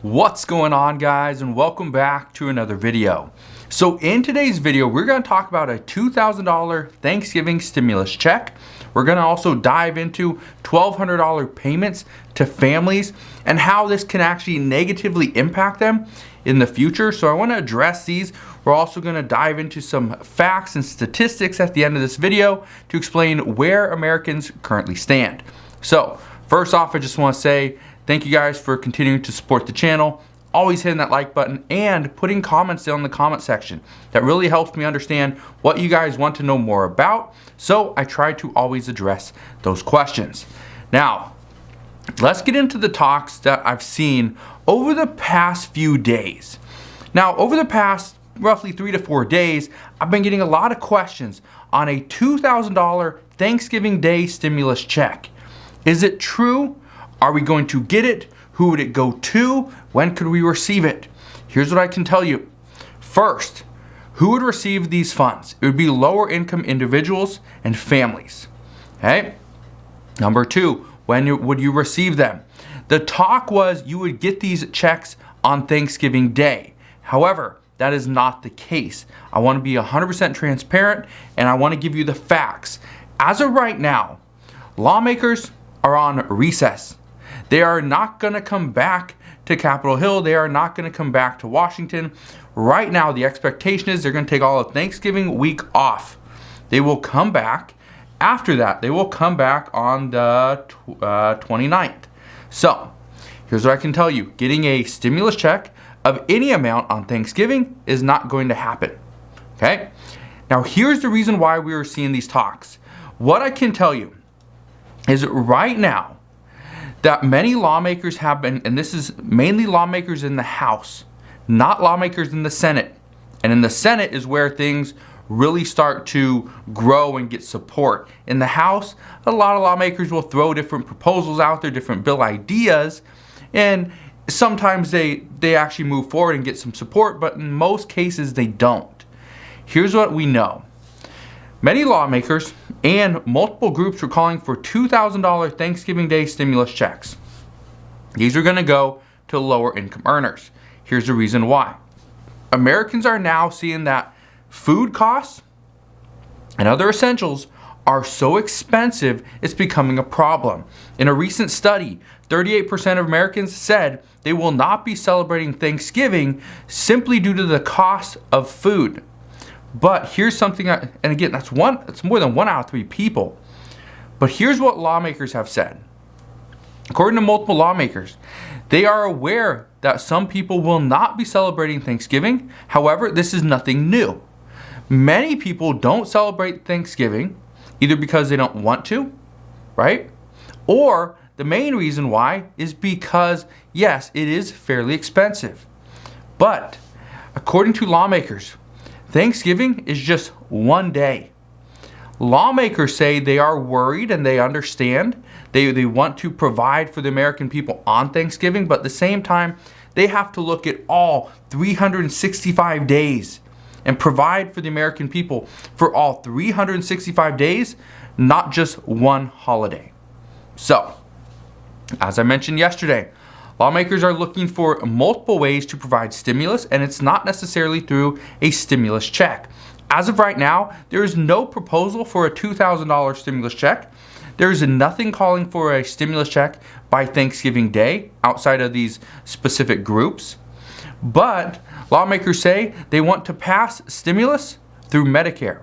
What's going on, guys, and welcome back to another video. So in today's video, we're going to talk about a $2,000 Thanksgiving stimulus check. We're going to also dive into $1,200 payments to families and how this can actually negatively impact them in the future. So I want to address these. We're also going to dive into some facts and statistics at the end of this video to explain where Americans currently stand. So first off, I just want to say thank you guys for continuing to support the channel, always hitting that like button and putting comments down in the comment section. That really helps me understand what you guys want to know more about, so I try to always address those questions. Now, let's get into the talks that I've seen over the past few days. Now, over the past roughly 3 to 4 days, I've been getting a lot of questions on a $2,000 Thanksgiving Day stimulus check. Is it true? Are we going to get it? Who would it go to? When could we receive it? Here's what I can tell you. First, who would receive these funds? It would be lower income individuals and families. Okay? Number two, when would you receive them? The talk was you would get these checks on Thanksgiving Day. However, that is not the case. I want to be 100% transparent and I want to give you the facts. As of right now, lawmakers are on recess. They are not going to come back to Capitol Hill. They are not going to come back to Washington. Right now, the expectation is they're going to take all of Thanksgiving week off. They will come back. After that, they will come back on the 29th. So, here's what I can tell you. Getting a stimulus check of any amount on Thanksgiving is not going to happen. Okay? Now, here's the reason why we are seeing these talks. What I can tell you is right now, that many lawmakers have been, and this is mainly lawmakers in the House, not lawmakers in the Senate. And in the Senate is where things really start to grow and get support. In the House, a lot of lawmakers will throw different proposals out there, different bill ideas, and sometimes they actually move forward and get some support, but in most cases they don't. Here's what we know. Many lawmakers and multiple groups were calling for $2,000 Thanksgiving Day stimulus checks. These are going to go to lower income earners. Here's the reason why. Americans are now seeing that food costs and other essentials are so expensive, it's becoming a problem. In a recent study, 38% of Americans said they will not be celebrating Thanksgiving simply due to the cost of food. But here's something, and again, it's more than 1 out of 3 people. But here's what lawmakers have said. According to multiple lawmakers, they are aware that some people will not be celebrating Thanksgiving. However, this is nothing new. Many people don't celebrate Thanksgiving either because they don't want to, right? Or the main reason why is because, yes, it is fairly expensive. But according to lawmakers, Thanksgiving is just one day. Lawmakers say they are worried and they understand. They want to provide for the American people on Thanksgiving, but at the same time, they have to look at all 365 days and provide for the American people for all 365 days, not just one holiday. So, as I mentioned yesterday, lawmakers are looking for multiple ways to provide stimulus, and it's not necessarily through a stimulus check. As of right now, there is no proposal for a $2,000 stimulus check. There is nothing calling for a stimulus check by Thanksgiving Day outside of these specific groups. But lawmakers say they want to pass stimulus through Medicare.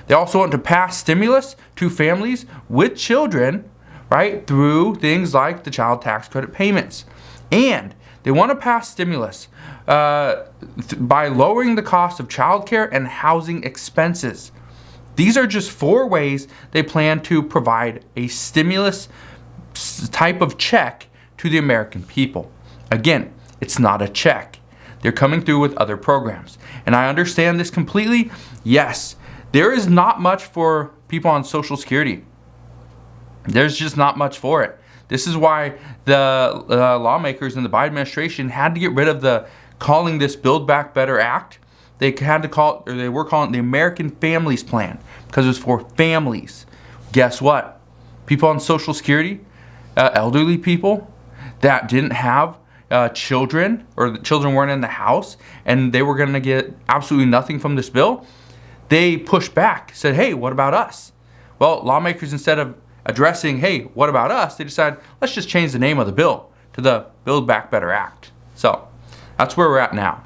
They also want to pass stimulus to families with children, right, through things like the child tax credit payments. And they want to pass stimulus by lowering the cost of childcare and housing expenses. These are just 4 ways they plan to provide a stimulus type of check to the American people. Again, it's not a check. They're coming through with other programs. And I understand this completely. Yes, there is not much for people on Social Security. There's just not much for it. This is why the lawmakers in the Biden administration had to get rid of calling this Build Back Better Act. They had to call it, or they were calling it the American Families Plan because it was for families. Guess what? People on Social Security, elderly people that didn't have children, or the children weren't in the house, and they were going to get absolutely nothing from this bill, they pushed back, said, hey, what about us? Well, lawmakers, instead of addressing, hey, what about us, they decided, let's just change the name of the bill to the Build Back Better Act. So that's where we're at now.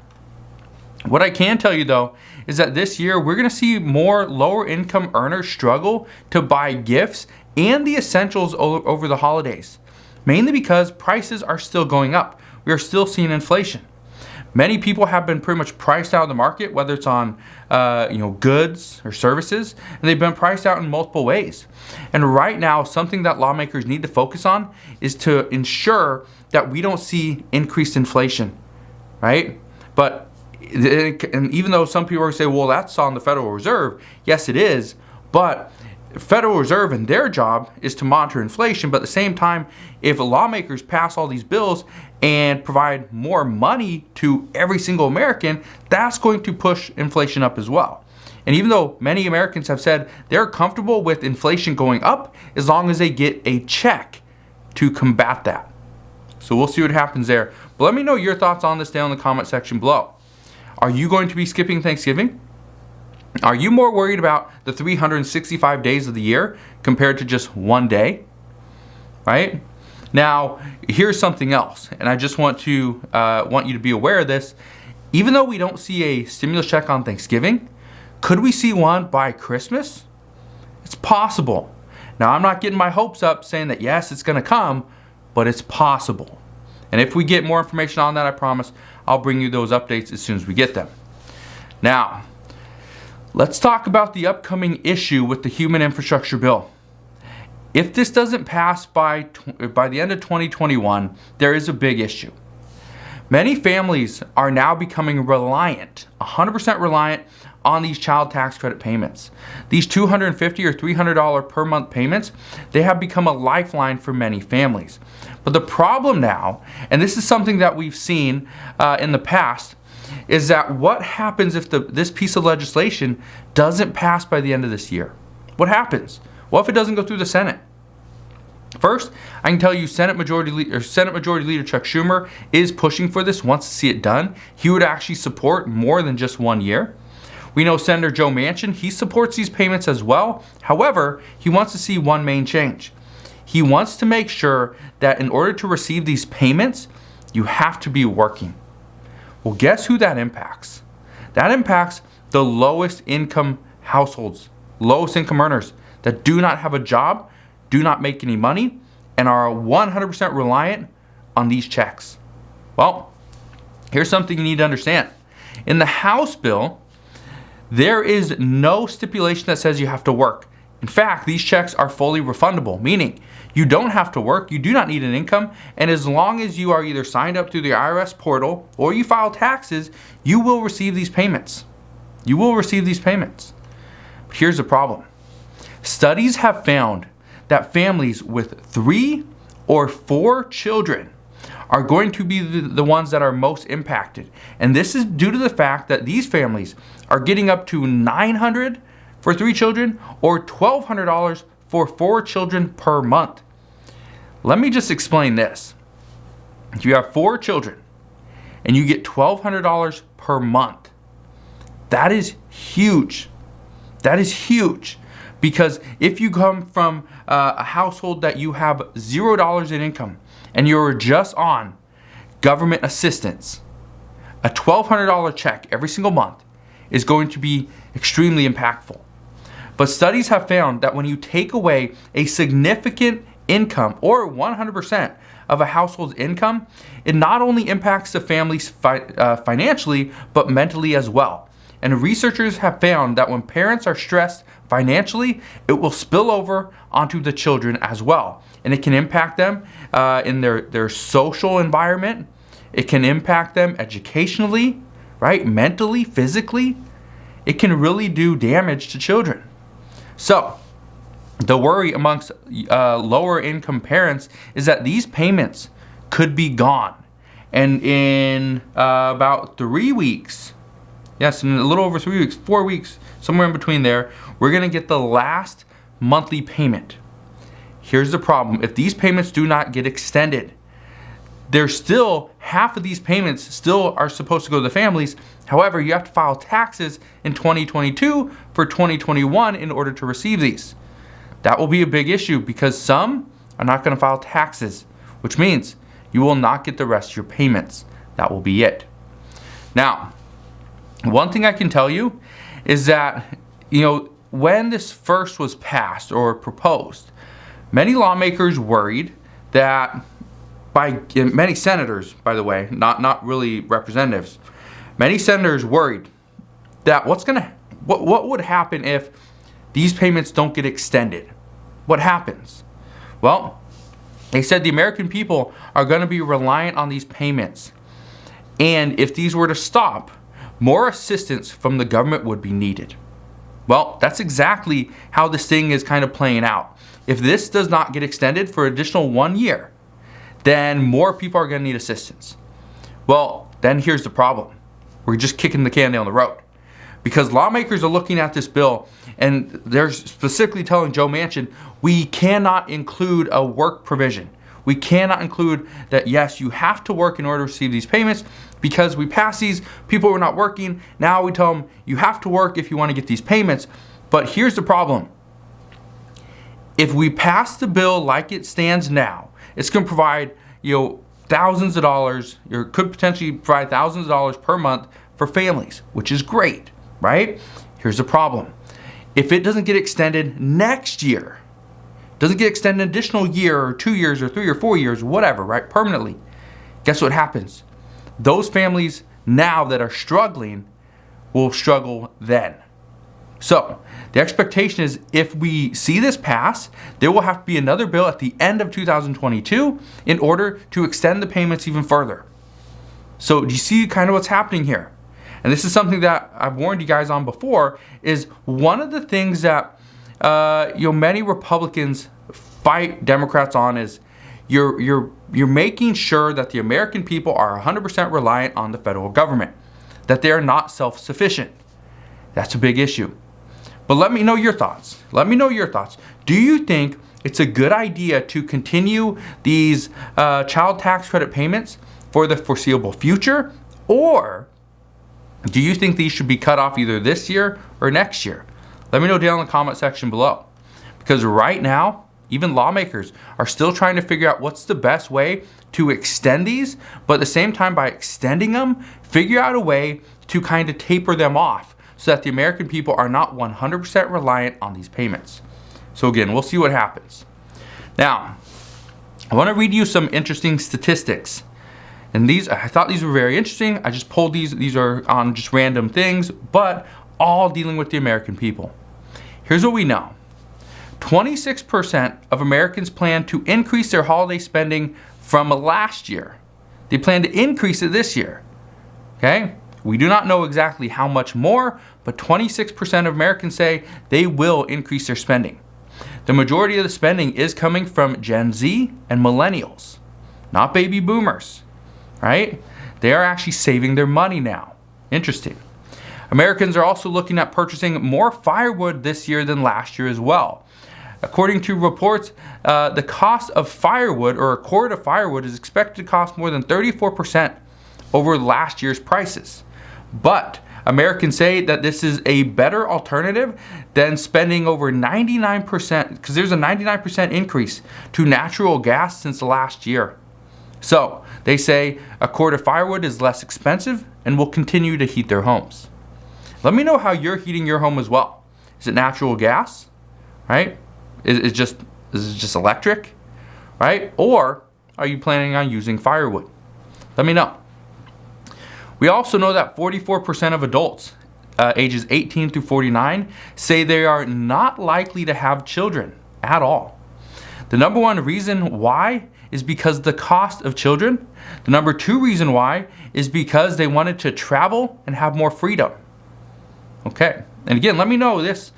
What I can tell you, though, is that this year we're going to see more lower income earners struggle to buy gifts and the essentials over the holidays, mainly because prices are still going up. We are still seeing inflation. Many people have been pretty much priced out of the market, whether it's on goods or services, and they've been priced out in multiple ways. And right now, something that lawmakers need to focus on is to ensure that we don't see increased inflation, right? But and even though some people are going to say, well, that's on the Federal Reserve, yes, it is, but Federal Reserve and their job is to monitor inflation. But at the same time, if lawmakers pass all these bills and provide more money to every single American, that's going to push inflation up as well. And even though many Americans have said they're comfortable with inflation going up as long as they get a check to combat that. So we'll see what happens there. But let me know your thoughts on this down in the comment section below. Are you going to be skipping Thanksgiving? Are you more worried about the 365 days of the year compared to just one day? Right? Now, here's something else, and I just want you to be aware of this. Even though we don't see a stimulus check on Thanksgiving, could we see one by Christmas? It's possible. Now, I'm not getting my hopes up saying that yes, it's going to come, but it's possible. And if we get more information on that, I promise I'll bring you those updates as soon as we get them. Now, let's talk about the upcoming issue with the Human Infrastructure Bill. If this doesn't pass by the end of 2021, there is a big issue. Many families are now becoming reliant, 100% reliant on these child tax credit payments. These $250 or $300 per month payments, they have become a lifeline for many families. But the problem now, and this is something that we've seen in the past, is that what happens if this piece of legislation doesn't pass by the end of this year? What happens? What if it doesn't go through the Senate? First, I can tell you Senate Majority Leader Chuck Schumer is pushing for this, wants to see it done. He would actually support more than just 1 year. We know Senator Joe Manchin, he supports these payments as well. However, he wants to see one main change. He wants to make sure that in order to receive these payments, you have to be working. Well, guess who that impacts? That impacts the lowest income households, lowest income earners that do not have a job, do not make any money, and are 100% reliant on these checks. Well, here's something you need to understand. In the House bill, there is no stipulation that says you have to work. In fact, these checks are fully refundable, meaning you don't have to work, you do not need an income, and as long as you are either signed up through the IRS portal or you file taxes, you will receive these payments. You will receive these payments. But here's the problem. Studies have found that families with 3 or 4 children are going to be the ones that are most impacted. And this is due to the fact that these families are getting up to $900 for 3 children or $1,200 for 4 children per month. Let me just explain this. If you have 4 children and you get $1,200 per month, that is huge. That is huge. Because if you come from a household that you have $0 in income and you're just on government assistance, a $1,200 check every single month is going to be extremely impactful. But studies have found that when you take away a significant income or 100% of a household's income, it not only impacts the families financially, but mentally as well. And researchers have found that when parents are stressed financially, it will spill over onto the children as well. And it can impact them in their social environment. It can impact them educationally, right? Mentally, physically. It can really do damage to children. So, the worry amongst lower income parents is that these payments could be gone. And in about 3 weeks, yes, in a little over 3 weeks, 4 weeks, somewhere in between there, we're going to get the last monthly payment. Here's the problem. If these payments do not get extended, there's still half of these payments still are supposed to go to the families. However, you have to file taxes in 2022 for 2021 in order to receive these. That will be a big issue because some are not going to file taxes, which means you will not get the rest of your payments. That will be it. Now, one thing I can tell you is that, when this first was passed or proposed, many lawmakers worried that many senators, by the way, not really representatives, many senators worried that what would happen if these payments don't get extended? What happens? Well, they said the American people are going to be reliant on these payments. And if these were to stop, more assistance from the government would be needed. Well, that's exactly how this thing is kind of playing out. If this does not get extended for an additional 1 year, then more people are going to need assistance. Well, then here's the problem. We're just kicking the can down the road. Because lawmakers are looking at this bill and they're specifically telling Joe Manchin, we cannot include a work provision. We cannot include that, yes, you have to work in order to receive these payments because we pass these, people who are not working. Now we tell them you have to work if you want to get these payments. But here's the problem. If we pass the bill like it stands now, it's going to provide, thousands of dollars, or could potentially provide thousands of dollars per month for families, which is great, right? Here's the problem. If it doesn't get extended next year, doesn't get extended an additional year or 2 years or 3 or 4 years, whatever, right? Permanently. Guess what happens? Those families now that are struggling will struggle then. So the expectation is if we see this pass, there will have to be another bill at the end of 2022 in order to extend the payments even further. So do you see kind of what's happening here? And this is something that I've warned you guys on before, is one of the things that many Republicans fight Democrats on is you're making sure that the American people are 100% reliant on the federal government, that they are not self-sufficient. That's a big issue. But let me know your thoughts. Do you think it's a good idea to continue these child tax credit payments for the foreseeable future? Or do you think these should be cut off either this year or next year? Let me know down in the comment section below. Because right now, even lawmakers are still trying to figure out what's the best way to extend these, but at the same time, by extending them, figure out a way to kind of taper them off so that the American people are not 100% reliant on these payments. So again, we'll see what happens. Now, I want to read you some interesting statistics. And I thought these were very interesting. I just pulled these. These are on just random things, but all dealing with the American people. Here's what we know. 26% of Americans plan to increase their holiday spending from last year. They plan to increase it this year. Okay? We do not know exactly how much more, but 26% of Americans say they will increase their spending. The majority of the spending is coming from Gen Z and millennials, not baby boomers, right? They are actually saving their money now. Interesting. Americans are also looking at purchasing more firewood this year than last year as well. According to reports, the cost of firewood, or a cord of firewood, is expected to cost more than 34% over last year's prices. But Americans say that this is a better alternative than spending over 99%, because there's a 99% increase to natural gas since last year. So they say a cord of firewood is less expensive and will continue to heat their homes. Let me know how you're heating your home as well. Is it natural gas, right? Is it just electric, right? Or are you planning on using firewood? Let me know. We also know that 44% of adults ages 18 through 49 say they are not likely to have children at all. The number one reason why is because the cost of children. The number two reason why is because they wanted to travel and have more freedom. Okay, and again, let me know this.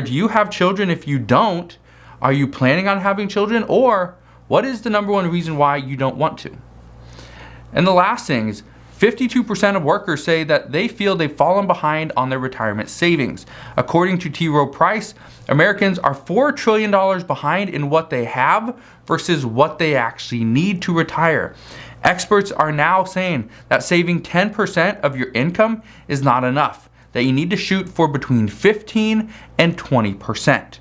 Do you have children? If you don't, are you planning on having children? Or what is the number one reason why you don't want to? And the last thing is 52% of workers say that they feel they've fallen behind on their retirement savings. According to T. Rowe Price, Americans are $4 trillion behind in what they have versus what they actually need to retire. Experts are now saying that saving 10% of your income is not enough, that you need to shoot for between 15 and 20%.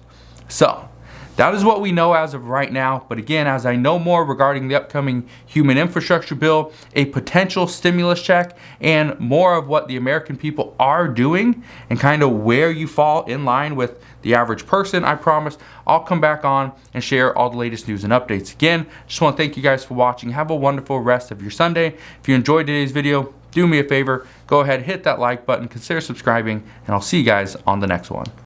So, that is what we know as of right now, but again, as I know more regarding the upcoming human infrastructure bill, a potential stimulus check, and more of what the American people are doing, and kind of where you fall in line with the average person, I promise I'll come back on and share all the latest news and updates. Again, just want to thank you guys for watching. Have a wonderful rest of your Sunday. If you enjoyed today's video, do me a favor, go ahead, hit that like button, consider subscribing, and I'll see you guys on the next one.